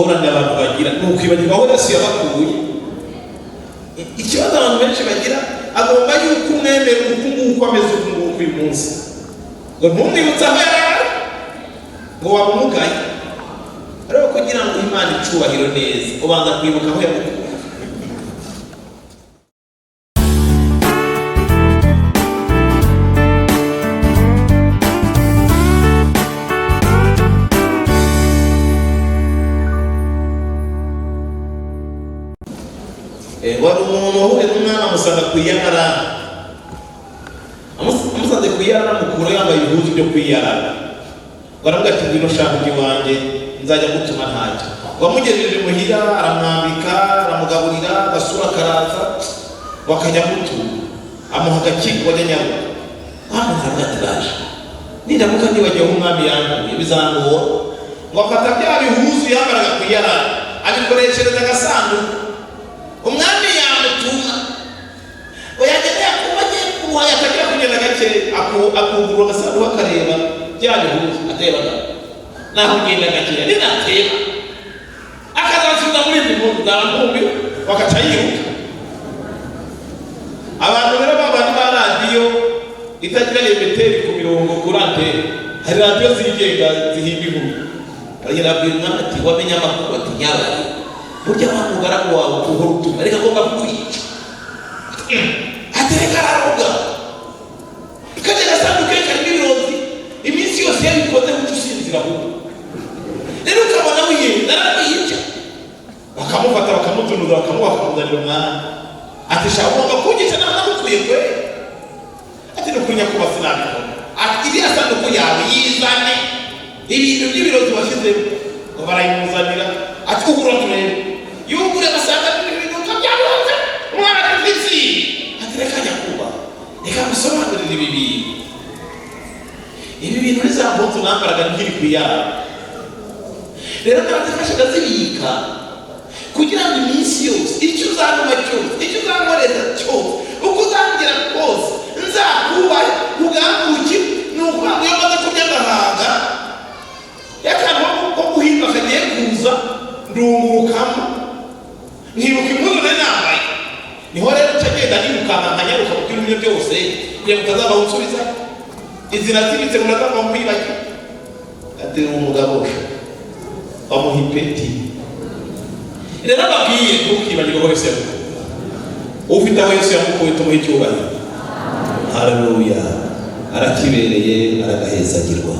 Oranda abantu bagira nukwibagirwa we Yesu yabakuye. Ikibazo abantu benshi bagira agomba yuko umwemera uko ameze uko uyu munsi ngo ntumwibutse aho yari ngo wabumugaye ariko kugira ngo Imana icubahiro neza ubanza kwibuka aho yamukuye. Wari umuntu wahuye n'umwana amusanga kwiyarara amusanze kwiyarara mukuru yambaye ibihuzu byo kwiyarara baravuga ati ngwino shaka iwanjye nzajya gutuma ntacyo wamugejeje muhira aramwambika aramugaburira agasura karaza bakajya gutuma amuha agakiko wajya nyaruka ntabwo ataraje nindamuka nibagiyeho umwami yankuye bizamura ngo afata bya bihuzu yambaraga kwiyarara abikoreshereza agasanduku umwami yamutuma oyagereye kubaje kuhaya akagira kugenda gake akugurwa agasanduku akareba bya bihuzu atebaga naho ugenda gake ninateba akazasubiza muri izi mpunzi zarambubi bakaca yiruka. Abantu rero babandi ba radiyo itagira emeteri ku mirongo kuri antene, hari radiyo zigenga zihimba inkuru baragira abwira umwana ati wamenye amakuru ati nyabaye burya wa mugaragu wawe uhora utuma reka agomba kukwica atereka araroga kajya gasanduku karimo ibirozi iminsi yose yabikoze guca usinzira ahubwo rero ukabona wiyenda arabiyica bakamufata bakamutunuza bakamuzanira umwana ati shaka ugomba kunyica nawe namukwiye kwe ati nukunya kuba sinabikora ati iriya sanduku yawe yizane ibintu by'ibirozi washyizemo ngo barayimuzanira ati uhura turebe yugure basanga ibintu by'abantu umwana afite ati reka nyakuba reka musobanurire ibi bintu bizamutse nambaraga nkiri kwiyara rero narazifashe ndazibika kugira ngo iminsi yose icyo uzanuma cyose icyo uzankoreza cyose uko uzangira kose nzakubahe ugambuke ni ukuvuga ngo iyo maze kurya agahanga y'akantu ko guhimba kagiye kuza ndungurukamo nkibuka impuzu nari nambaye niho rero ncagenda nirukanka nkanyaruka kuko ibintu byose kugira ngo utazabaho unsubiza inzira zibitse murazava mkwibagirwa ati umugabo bamuha ipeti rero babwiye ntukibagirwe aho Yesu yamukuye ufite aho Yesu yamukuye tumuhe icyubahiro. Haleluya, arakibereye aragahezagirwa.